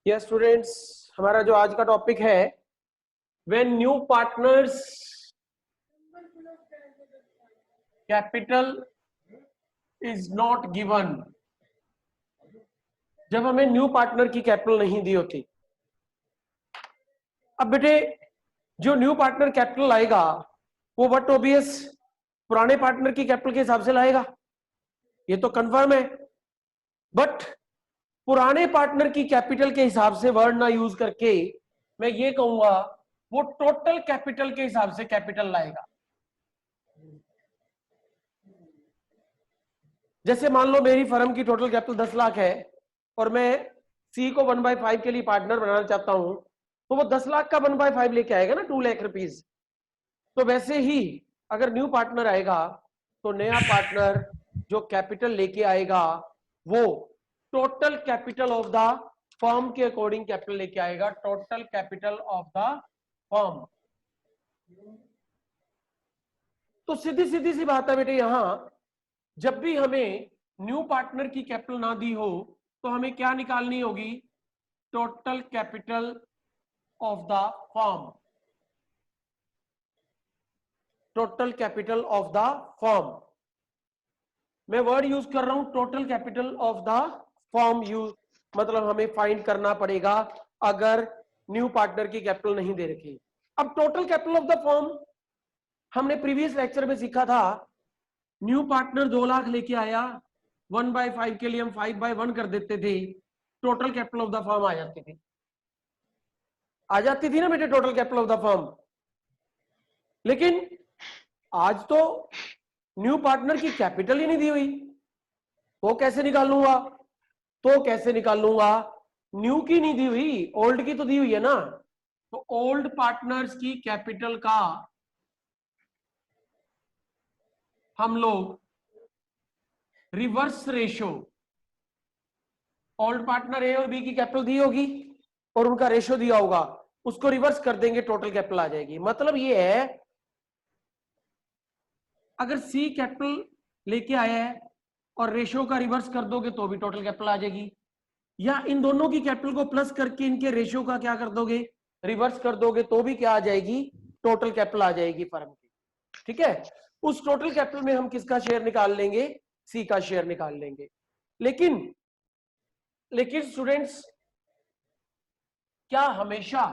Yes students, हमारा जो आज का टॉपिक है, when new partners capital is not given. जब हमें न्यू पार्टनर की कैपिटल नहीं दी होती। अब बेटे, जो न्यू पार्टनर कैपिटल लाएगा वो बट ओबियस पुराने पार्टनर की कैपिटल के हिसाब से लाएगा, ये तो कंफर्म है। बट पुराने पार्टनर की कैपिटल के हिसाब से वर्ड ना यूज करके मैं ये कहूंगा वो टोटल कैपिटल के हिसाब से कैपिटल लाएगा। जैसे मान लो मेरी फर्म की टोटल कैपिटल 10 लाख है और मैं सी को 1/5 के लिए पार्टनर बनाना चाहता हूं, तो वो 10 लाख का 1/5 लेके आएगा ना, 2 लाख रुपीज। तो वैसे ही अगर न्यू पार्टनर आएगा तो नया पार्टनर जो कैपिटल लेके आएगा वो total capital of the firm के अकॉर्डिंग कैपिटल लेके आएगा, total capital of the firm. तो सीधी सीधी सी बात है बेटे, यहां जब भी हमें न्यू पार्टनर की कैपिटल ना दी हो तो हमें क्या निकालनी होगी? Total capital of the firm, total capital of the firm. मैं वर्ड यूज कर रहा हूं total capital of the firm, use मतलब हमें फाइंड करना पड़ेगा अगर न्यू पार्टनर की कैपिटल नहीं दे रखी। अब total capital of the firm हमने प्रीवियस लेक्चर में सीखा था, न्यू पार्टनर 2 लाख लेके आया, 1/5 के लिए हम 5/1 कर देते थे, total capital of the firm आ जाती थी ना बेटे, total capital of the firm. लेकिन आज तो न्यू पार्टनर की कैपिटल ही नहीं दी हुई, वो कैसे निकाल लूंगा? न्यू की नहीं दी हुई, ओल्ड की तो दी हुई है ना। तो ओल्ड पार्टनर्स की कैपिटल का हम लोग रिवर्स रेशो, ओल्ड पार्टनर ए और बी की कैपिटल दी होगी और उनका रेशो दिया होगा, उसको रिवर्स कर देंगे, टोटल कैपिटल आ जाएगी। मतलब ये है अगर सी कैपिटल लेके आया है और रेशो का रिवर्स कर दोगे तो भी टोटल कैपिटल आ जाएगी, या इन दोनों की कैपिटल को प्लस करके इनके रेशो का क्या कर दोगे? रिवर्स कर दोगे तो भी क्या आ जाएगी? टोटल कैपिटल आ जाएगी फर्म की। ठीक है, उस टोटल कैपिटल में हम किसका शेयर निकाल लेंगे? सी का शेयर निकाल लेंगे। लेकिन स्टूडेंट्स, क्या हमेशा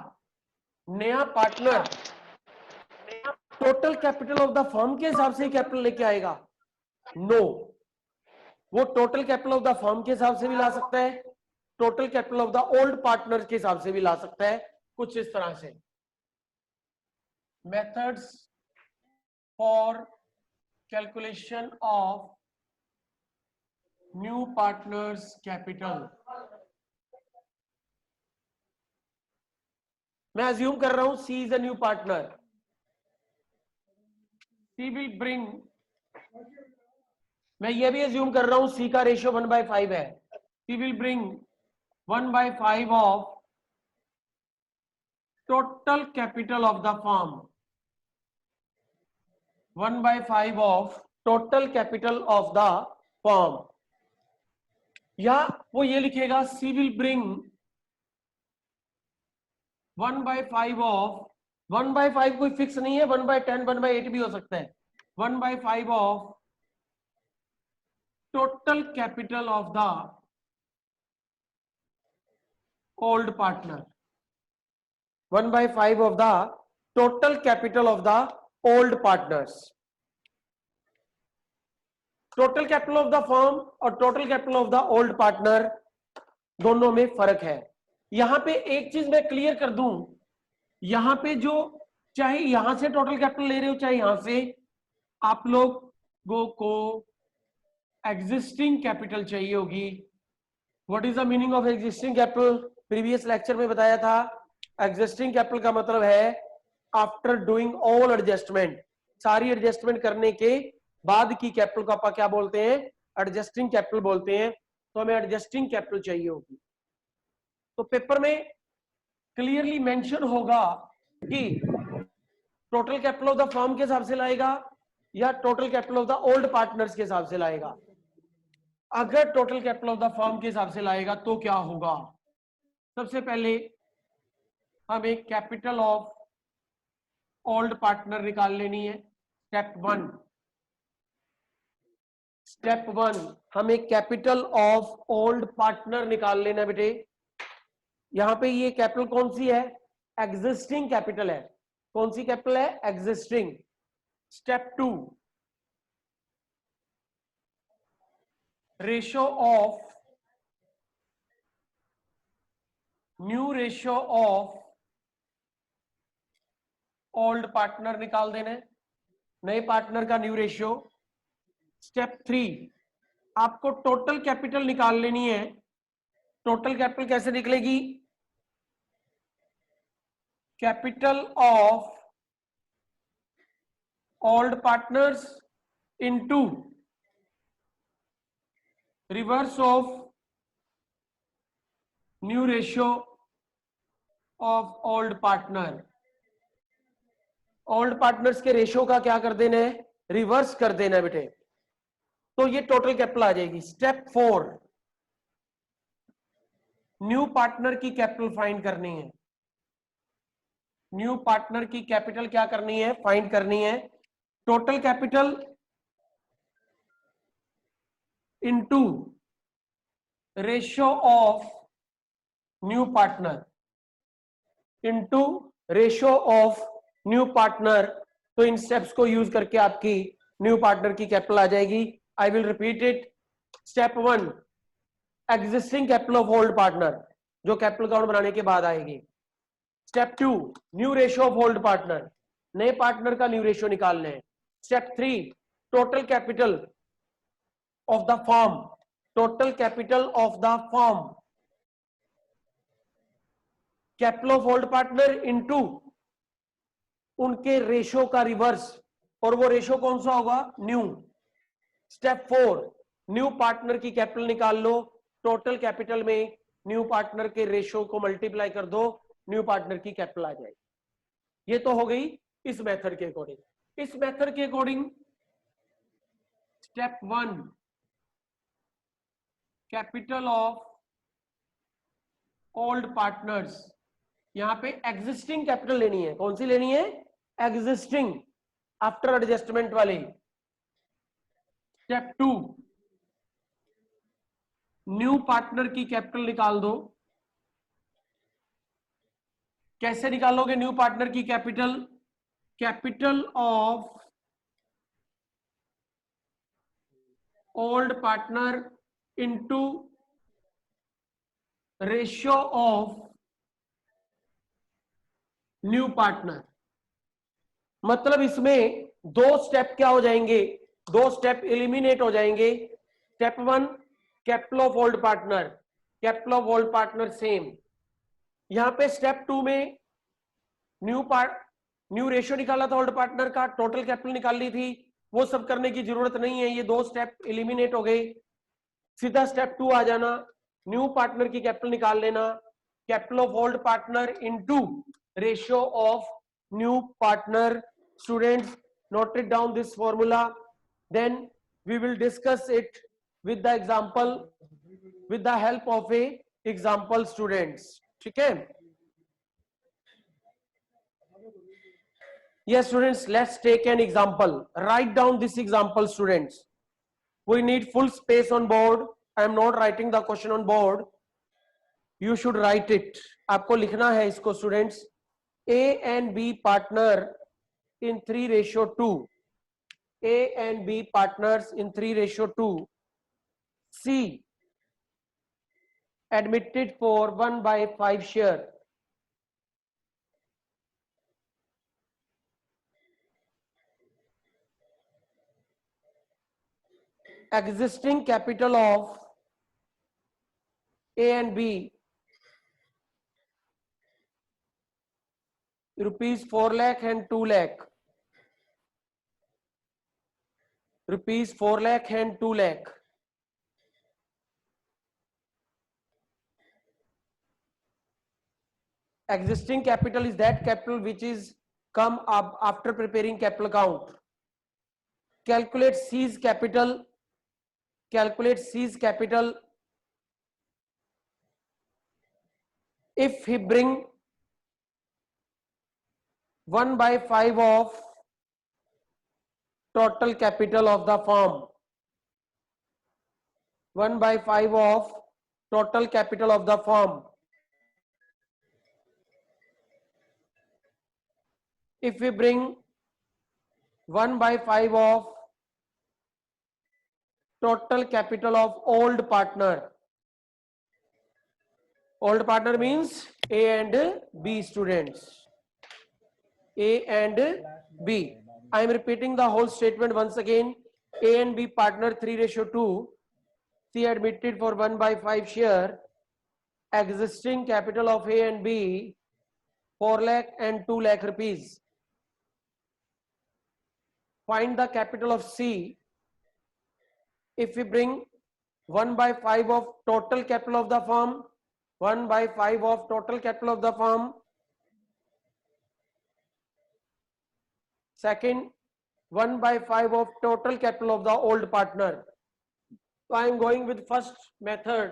नया partner total capital of the firm के हिसाब से ही कैपिटल लेके आएगा? नो, वो total capital of the firm के हिसाब से भी ला सकता है, total capital of the old partner के हिसाब से भी ला सकता है, कुछ इस तरह से। Methods for calculation of new partners capital. मैं अज्यूम कर रहा हूं C is a new partner, C will bring, मैं ये भी अज्यूम कर रहा हूं सी का रेशियो 1/5 है, C will bring 1/5 of total capital of the firm, 1/5 of total capital of the firm. या वो ये लिखेगा सी विल ब्रिंग 1/5 ऑफ, 1/5 कोई फिक्स नहीं है, 1/10 1/8 भी हो सकता है, 1/5 of total capital of the old partner, 1/5 of the total capital of the old partners. Total capital of the firm और total capital of the old partner दोनों में फर्क है। यहां पे एक चीज मैं क्लियर कर दूं, यहां पे जो चाहे यहां से टोटल कैपिटल ले रहे हो चाहे यहां से, आप लोगों को एग्जिस्टिंग कैपिटल चाहिए होगी। What is the meaning of existing capital? Previous lecture में बताया था, एग्जिस्टिंग कैपिटल का मतलब है आफ्टर डूइंग ऑल एडजस्टमेंट, सारी एडजस्टमेंट करने के बाद की कैपिटल को आप क्या बोलते हैं? एडजस्टिंग कैपिटल बोलते हैं। तो हमें एडजस्टिंग कैपिटल चाहिए होगी। तो पेपर में क्लियरली मेंशन होगा कि total capital of the firm के हिसाब से लाएगा या total capital of the old partners के हिसाब से लाएगा। अगर total capital of the firm के हिसाब से लाएगा तो क्या होगा? सबसे पहले हमें कैपिटल ऑफ ओल्ड पार्टनर निकाल लेनी है। स्टेप वन हमें कैपिटल ऑफ ओल्ड पार्टनर निकाल लेना बेटे। यहां पे ये कैपिटल कौन सी है? एग्जिस्टिंग कैपिटल है। कौन सी कैपिटल है? Existing. Step two, ratio of new ratio of old partner निकाल देना है, नए पार्टनर का न्यू रेशियो। स्टेप थ्री, आपको टोटल कैपिटल निकाल लेनी है। टोटल कैपिटल कैसे निकलेगी? Capital of old partners into reverse of new ratio of old partner. Old partners के रेशियो का क्या कर देना है? रिवर्स कर देना है बेटे। तो ये टोटल कैपिटल आ जाएगी। स्टेप फोर, न्यू पार्टनर की कैपिटल फाइंड करनी है। न्यू पार्टनर की कैपिटल क्या करनी है? फाइंड करनी है। Total capital into ratio of new partner into ratio of new partner. तो इन स्टेप्स को यूज करके आपकी न्यू पार्टनर की कैपिटल आ जाएगी। I will repeat it. Step one, existing capital of old partner, जो कैपिटल अकाउंट बनाने के बाद आएगी। Step two, new ratio of old partner, नए पार्टनर का न्यू रेशियो निकालना है। Step three, total capital of the firm, total capital of the firm, capital of old partner into उनके रेशियो का रिवर्स, और वो रेशियो कौन सा होगा? New. Step four, new partner की कैपिटल निकाल लो। टोटल कैपिटल में न्यू पार्टनर के रेशियो को मल्टीप्लाई कर दो, न्यू पार्टनर की कैपिटल आ जाएगी। ये तो हो गई इस मेथड के अकॉर्डिंग। इस मेथड के according step one, capital of old partners, यहां पे एग्जिस्टिंग कैपिटल लेनी है। कौन सी लेनी है? एग्जिस्टिंग, आफ्टर एडजस्टमेंट वाली। स्टेप टू, न्यू पार्टनर की कैपिटल निकाल दो। कैसे निकालोगे न्यू पार्टनर की capital? Capital of old partner into ratio of new partner. मतलब इसमें दो स्टेप क्या हो जाएंगे? दो स्टेप एलिमिनेट हो जाएंगे। Step one, capital of old partner, capital of old partner same. यहां पे स्टेप टू में न्यू रेशियो निकाला था ओल्ड पार्टनर का, टोटल कैपिटल निकाल ली थी, वो सब करने की जरूरत नहीं है। ये दो स्टेप एलिमिनेट हो गए। सीधा स्टेप टू आ जाना, न्यू पार्टनर की कैपिटल निकाल लेना। Capital of old partner into ratio of new partner. Students, note it down this formula, then we will discuss it with the example, with the help of a example students. ठीक है? Yes students, let's take an example. Write down this example students. We need full space on board. I am not writing the question on board. You should write it. आपको लिखना है इसको students. A and B partner in 3:2. A and B partners in 3:2. C admitted for 1/5 share. Existing capital of A and B rupees 4 lakh and 2 lakh. Rupees 4 lakh and 2 lakh. Existing capital is that capital which is come up after preparing capital account. Calculate C's capital. Calculate C's capital. if he bring 1/5 of total capital of the firm, 1/5 of total capital of the firm, if we bring 1/5 of total capital of old partner. Old partner means A and B students. A and B. I am repeating the whole statement once again. A and B partner 3:2. C admitted for 1/5 share. Existing capital of A and B 4 lakh and 2 lakh rupees. Find the capital of C. If we bring 1/5 of total capital of the firm, 1/5 of total capital of the firm. Second, 1/5 of total capital of the old partner. So I am going with first method.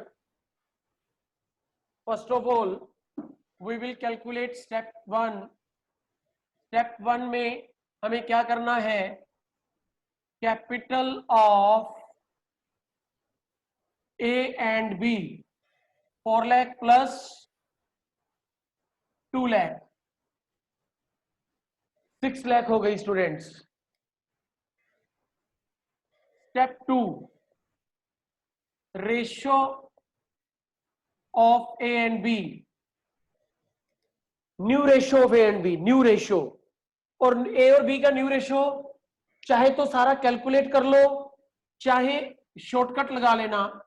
First of all, we will calculate step 1. Step 1 में हमें क्या करना है? Capital of A and B 4 lakh plus 2 lakh 6 lakh हो गई students. Step 2, ratio of A and B, new ratio of A and B, new ratio. और A और B का न्यू रेशियो चाहे तो सारा कैलकुलेट कर लो, चाहे शॉर्टकट लगा लेना.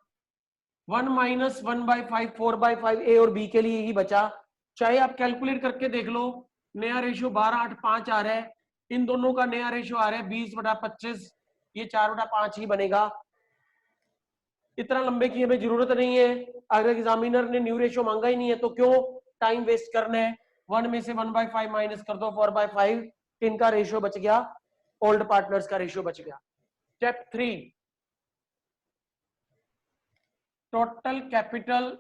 1 - 1/5 4/5 A और B के लिए ही बचा. चाहे आप कैलकुलेट करके देख लो. नया रेशियो 12/8 आ रहा है. इन दोनों का नया रेशियो आ रहा है 20/25. ये 4/5 ही बनेगा. इतना लंबे की हमें जरूरत नहीं है. अगर एग्जामिनर ने न्यू रेशियो मांगा ही नहीं है तो क्यों टाइम वेस्ट करना है. 1 में से 1/5 माइनस कर दो 4/5. इनका रेशियो बच गया, ओल्ड पार्टनर्स का रेशियो बच गया. Step 3, total capital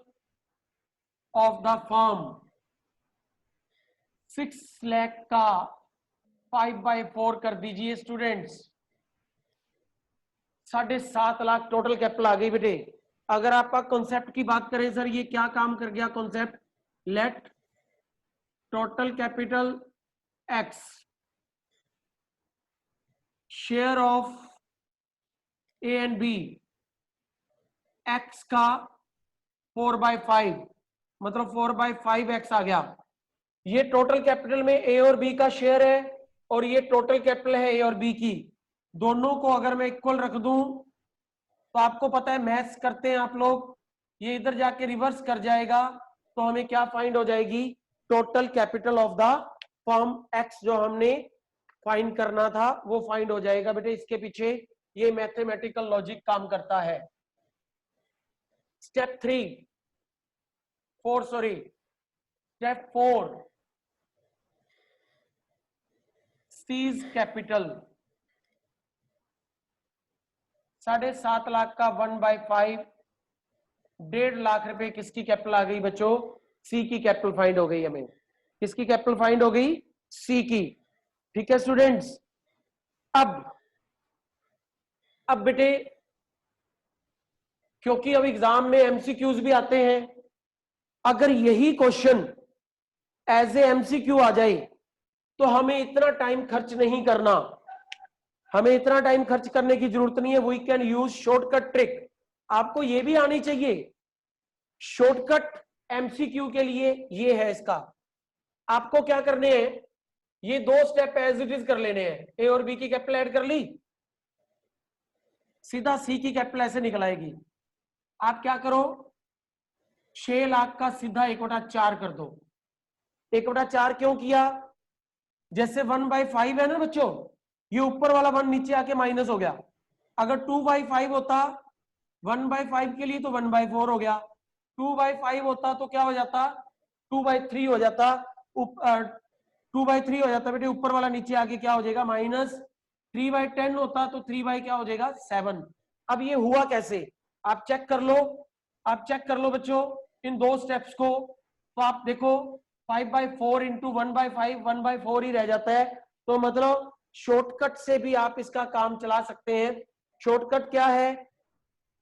of the firm 6 lakh का 5/4 कर दीजिए स्टूडेंट्स. 7.5 लाख टोटल कैपिटल आ गई बेटे. अगर आपका कॉन्सेप्ट की बात करें सर, ये क्या काम कर गया concept? Let total capital X share of A and B X का 4/5 मतलब 4/5 एक्स आ गया. ये टोटल कैपिटल में ए और बी का शेयर है और ये टोटल कैपिटल है ए और बी की. दोनों को अगर मैं इक्वल रख दूं तो आपको पता है मैथ्स करते हैं आप लोग, ये इधर जाके रिवर्स कर जाएगा तो हमें क्या फाइंड हो जाएगी? Total capital of the firm x जो हमने फाइंड करना था वो फाइंड हो जाएगा बेटे. इसके पीछे ये मैथमेटिकल लॉजिक काम करता है. स्टेप 4 सीज कैपिटल 7.5 लाख का 1/5 1.5 लाख रुपए किसकी कैपिटल आ गई बच्चों? सी की कैपिटल फाइंड हो गई. हमें किसकी कैपिटल फाइंड हो गई? सी की. ठीक है स्टूडेंट्स. अब बेटे क्योंकि अब एग्जाम में एमसीक्यूज भी आते हैं, अगर यही क्वेश्चन एज ए एमसीक्यू आ जाए तो हमें इतना टाइम खर्च नहीं करना. हमें इतना टाइम खर्च करने की जरूरत नहीं है. We can use shortcut trick. आपको ये भी आनी चाहिए. शॉर्टकट एमसीक्यू के लिए ये है इसका. आपको क्या करने हैं? ये 2 स्टेप एज इट इज कर लेने हैं. ए और बी की कैपिटल ऐड कर ली, सीधा सी की कैपिटल ऐसे निकल आएगी. आप क्या करो, 6 लाख का सीधा 1/4 कर दो. 1/4 क्यों किया? जैसे 1/5 है ना बच्चों, ये ऊपर वाला 1 नीचे आके माइनस हो गया. अगर 2/5 होता 1/5 के लिए तो 1/4 हो गया. 2/5 होता तो क्या हो जाता? 2/3 हो जाता. 2/3 हो जाता बेटे. ऊपर वाला नीचे आके क्या हो जाएगा? माइनस. 3/10 होता तो 3 क्या हो जाएगा? 7. अब ये हुआ कैसे? आप चेक कर लो. बच्चों इन 2 स्टेप्स को. तो आप देखो 5/4 इंटू 1/5 1/4 ही रह जाता है। तो मतलब शॉर्टकट से भी आप इसका काम चला सकते हैं। शॉर्टकट क्या है,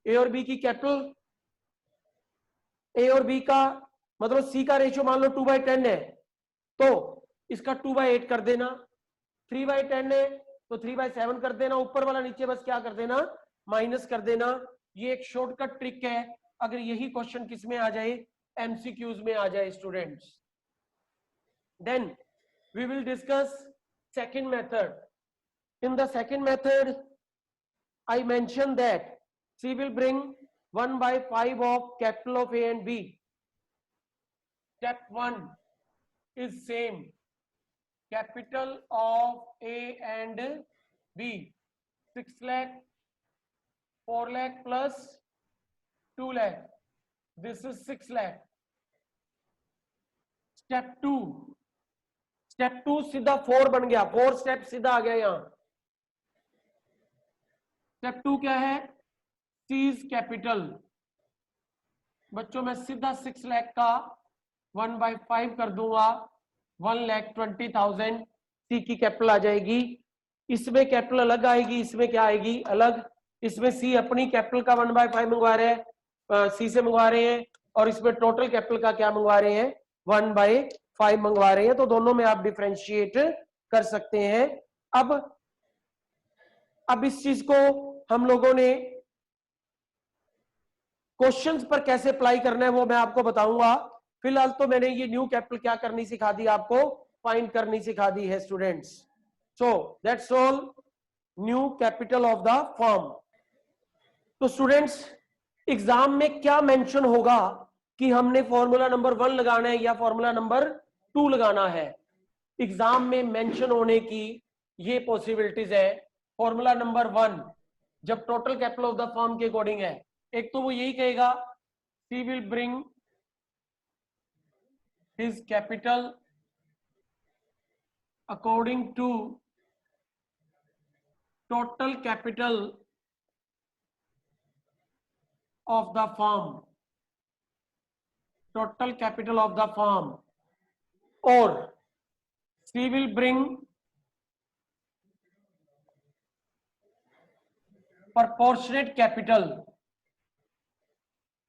ए और बी की कैपिटल, ए और बी का मतलब सी का रेशियो मान लो 2/10 है, तो इसका 2/8 कर देना। 3/10 है तो 3/7 कर देना, ऊपर वाला नीचे बस क्या कर देना, माइनस कर देना। ये एक शॉर्टकट ट्रिक है, अगर यही क्वेश्चन किस में आ जाए, एमसीक्यूज में आ जाए students. Then we will discuss second method. In the second method I mentioned that C will bring 1/5 of capital of A and B. Step 1 is same. Capital of A and B. 6 lakh, 4 lakh plus 2 lakh. This is 6 lakh. Step 2. Step 2 सीधा 4 बन गया, 4 step सीधा आ गया यहां। Step 2 क्या है, seize capital. बच्चों मैं सीधा 6 लाख का 1/5 कर दूंगा, 1,20,000 सी की कैपिटल आ जाएगी। इसमें कैपिटल अलग आएगी, इसमें क्या आएगी अलग। इसमें सी अपनी कैपिटल का 1/5 मंगवा रहे हैं, सी से मंगवा रहे हैं, और इसमें टोटल कैपिटल का क्या मंगवा रहे हैं, 1/5 मंगवा रहे हैं। तो दोनों में आप डिफरेंशिएट कर सकते हैं। अब इस चीज को हम लोगों ने क्वेश्चंस पर कैसे अप्लाई करना है वो मैं आपको बताऊंगा। फिलहाल तो मैंने ये न्यू कैपिटल क्या करनी सिखा दी, आपको फाइंड करनी सिखा दी है students. So that's all, new capital of the firm. तो स्टूडेंट्स एग्जाम में क्या मेंशन होगा कि हमने फॉर्मूला नंबर 1 लगाना है या फॉर्मूला नंबर 2 लगाना है। एग्जाम में मेंशन होने की ये पॉसिबिलिटीज है। फॉर्मूला नंबर 1 जब total capital of the firm के अकॉर्डिंग है, एक तो वो यही कहेगा C will bring his capital according to total capital of the firm, total capital of the firm, और C will bring proportionate capital.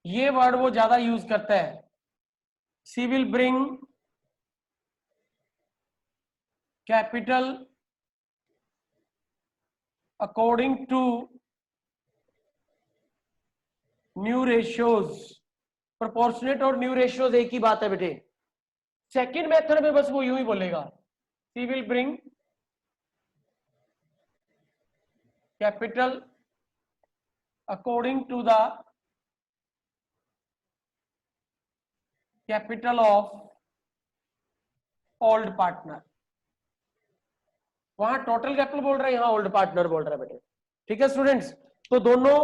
ये वर्ड वो ज्यादा यूज करता है। C will bring capital according to new ratios. Proportionate और new ratios एक ही बात है बेटे। सेकंड मेथड में बस वो यूं ही बोलेगा, C will bring capital according to the capital of old partner. वहां टोटल कैपिटल बोल रहे हैं, यहां ओल्ड पार्टनर बोल रहे हैं बेटे। ठीक है स्टूडेंट्स, तो दोनों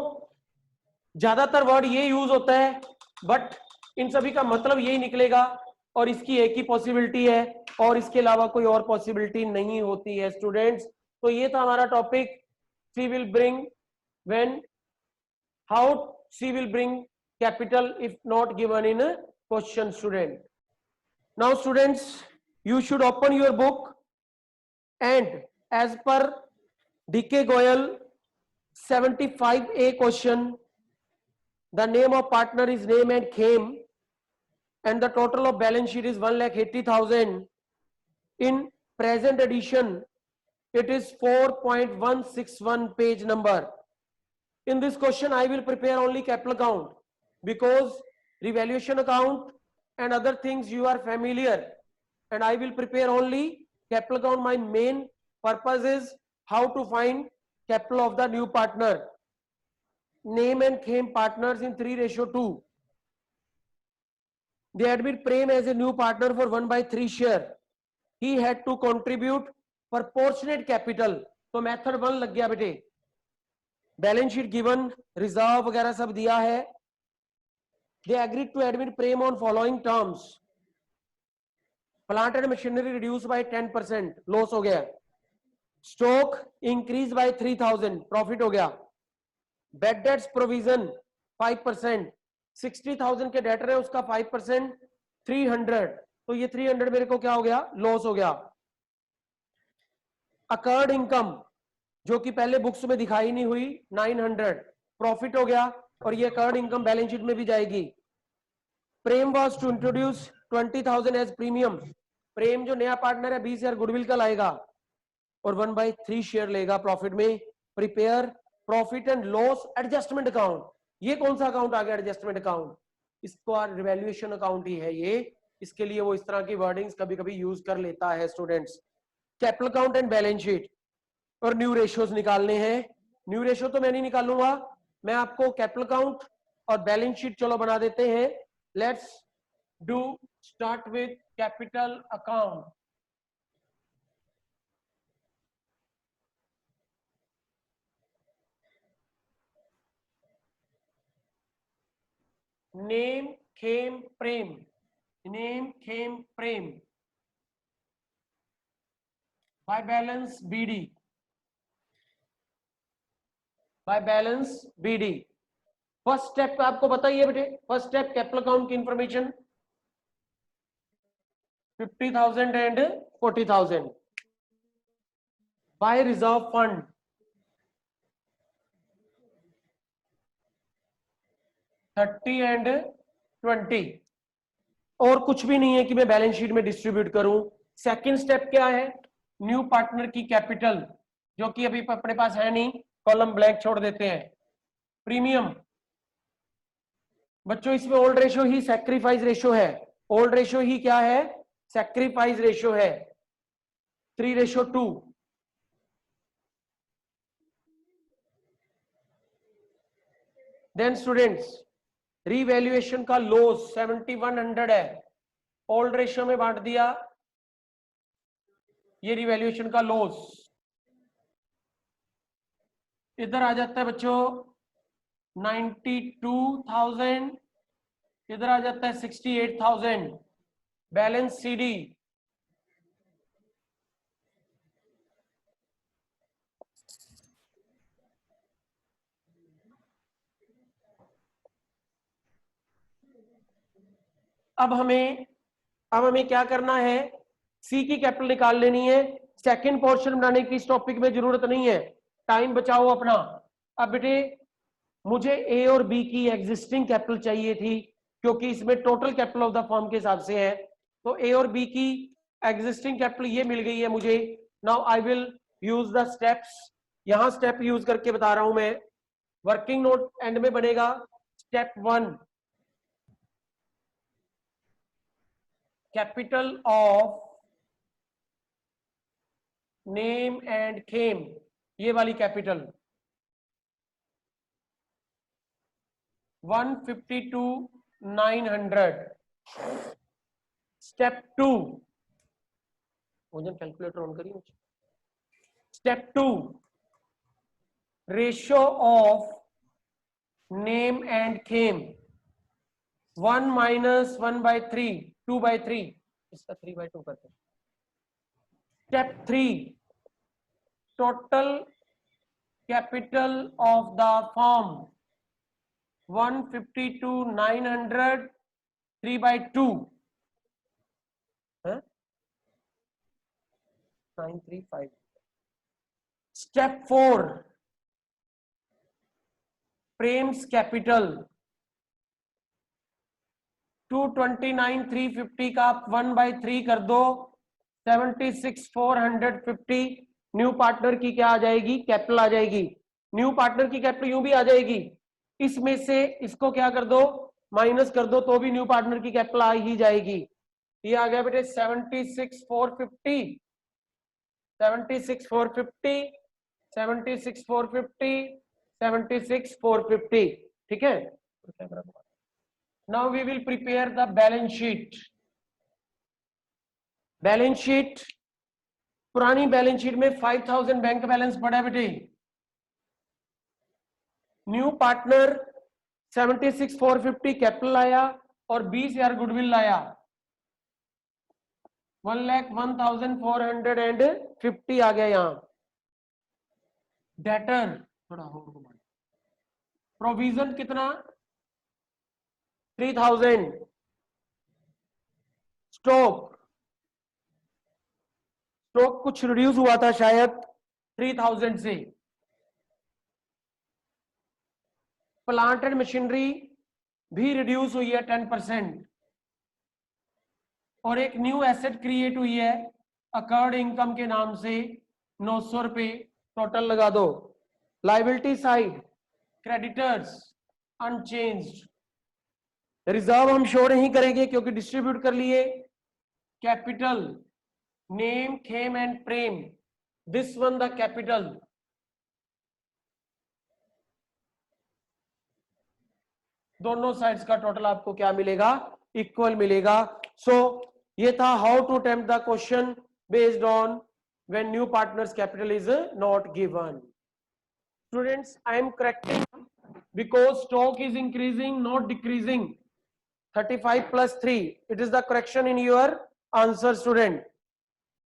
ज्यादातर वर्ड ये यूज होता है, बट इन सभी का मतलब यही निकलेगा, और इसकी एक ही पॉसिबिलिटी है और इसके अलावा कोई और पॉसिबिलिटी नहीं होती है स्टूडेंट्स। तो ये था हमारा topic, see will bring when, how see will bring capital if not given in question student. Now students you should open your book and as per DK Goyal 75A question, the name of partner is name and came and the total of balance sheet is 1,80,000. In present edition it is 4.161 page number. In this question I will prepare only capital account because revaluation account and other things you are familiar, and I will prepare only capital account. My main purpose is how to find capital of the new partner. Name and came partners in 3:2. They admit Prem as a new partner for 1/3 share. He had to contribute proportionate capital. तो method 1 लग गया बेटे। Balance sheet given, reserve वगैरह सब दिया है। They agreed to admit Prem on following terms. Plant and machinery reduce by 10%, loss हो गया। स्टॉक इंक्रीज बाय 3,000, प्रॉफिट हो गया। बैड डेट्स प्रोविजन 5%, 60,000 के डेटर है उसका 5%, 300, तो ये 300 मेरे को क्या हो गया, लॉस हो गया। अकर्ड इनकम जो कि पहले बुक्स में दिखाई नहीं हुई 900, प्रॉफिट हो गया, और ये अकर्ड इनकम बैलेंस शीट में भी जाएगी। Prem was to introduce 20,000 as premium, Prem जो नया पार्टनर है 20,000 गुडविल का लाएगा और 1/3 शेयर लेगा प्रॉफिट में। Prepare profit and loss adjustment account, ये कौन सा अकाउंट आ गया एडजस्टमेंट अकाउंट, इसको रिवैल्यूएशन अकाउंट ही है ये, इसके लिए वो इस तरह की वर्डिंग्स कभी कभी यूज कर लेता है students. Capital account and balance sheet और न्यू रेशियोज निकालने हैं। न्यू रेशियो तो मैं नहीं निकालूंगा, मैं आपको कैपिटल अकाउंट और बैलेंस शीट चलो बना देते हैं। Let's do start with capital account. Name Khem Prem, name Khem Prem by balance BD, by balance BD. First step आपको बताइए बेटे, फर्स्ट स्टेप कैपिटल अकाउंट की information 50,000 and 40,000 by reserve fund 30 and 20, और कुछ भी नहीं है कि मैं बैलेंस शीट में डिस्ट्रीब्यूट करूं। सेकंड स्टेप क्या है, न्यू पार्टनर की कैपिटल जो कि अभी अपने पास है नहीं, कॉलम ब्लैंक छोड़ देते हैं। प्रीमियम बच्चों इसमें ओल्ड रेशियो ही सैक्रिफाइस रेशियो है, ओल्ड रेशियो ही क्या है, सैक्रिफाइस रेशियो है, 3:2। देन स्टूडेंट्स रीवैल्यूएशन का लॉस 7100 है, ओल्ड रेशियो में बांट दिया, ये रिवैल्यूएशन का लॉस इधर आ जाता है बच्चों 92,000, इधर आ जाता है 68,000, बैलेंस सीडी अब हमें क्या करना है, सी की कैपिटल निकाल लेनी है। सेकंड पोर्शन बनाने की इस टॉपिक में जरूरत नहीं है, टाइम बचाओ अपना। अब बेटे मुझे ए और बी की एग्जिस्टिंग कैपिटल चाहिए थी क्योंकि इसमें total capital of the firm के हिसाब से है, तो ए और बी की एग्जिस्टिंग कैपिटल ये मिल गई है मुझे। Now I will use the steps, यहां स्टेप यूज करके बता रहा हूं मैं। वर्किंग नोट एंड में बनेगा step 1, capital of name and Khem, ये वाली कैपिटल 152,900। स्टेप 2, मुझे कैलकुलेटर ऑन करिए। Step 2, ratio of name and Khem 1 - 1/3, 2/3, इसका 3/2 करते हैं। Step 3, total capital of the firm 152,900, 3/2, 935। Step 4, Prem's capital 229,350 का 1/3 कर दो, 76,450 न्यू पार्टनर की क्या आ जाएगी, कैपिटल आ जाएगी। न्यू पार्टनर की कैपिटल यूं भी आ जाएगी, इसमें से इसको क्या कर दो, माइनस कर दो, तो भी न्यू पार्टनर की कैपिटल आ ही जाएगी। ये आ गया बेटे 76,450, 76,450, 76,450, 76,450, ठीक है। Now we will prepare the balance sheet. Balance sheet, पुरानी बैलेंस शीट में 5,000 बैंक बैलेंस पड़ा है बेटे। न्यू पार्टनर 76,450 कैपिटल लाया और 20,000 गुडविल लाया, 1,01,450 आ गया यहां। डेटर थोड़ा हो, प्रोविजन कितना 3,000, स्टॉक कुछ रिड्यूस हुआ था शायद 3000 से। प्लांट एंड मशीनरी भी रिड्यूस हुई है 10%। और एक न्यू एसेट क्रिएट हुई है अकर्ड इनकम के नाम से 900 रुपए टोटल लगा दो। Liability side creditors unchanged. Reserve हम शो नहीं करेंगे क्योंकि डिस्ट्रीब्यूट कर लिए। Capital name Khem and Prem, this one the capital. दोनों साइड्स का टोटल आपको क्या मिलेगा? इक्वल मिलेगा। सो ये था how to attempt the question based on when new partners capital is not given. Students, I am correcting because stock is increasing, not decreasing. 35 plus 3, it is the correction in your answer, student.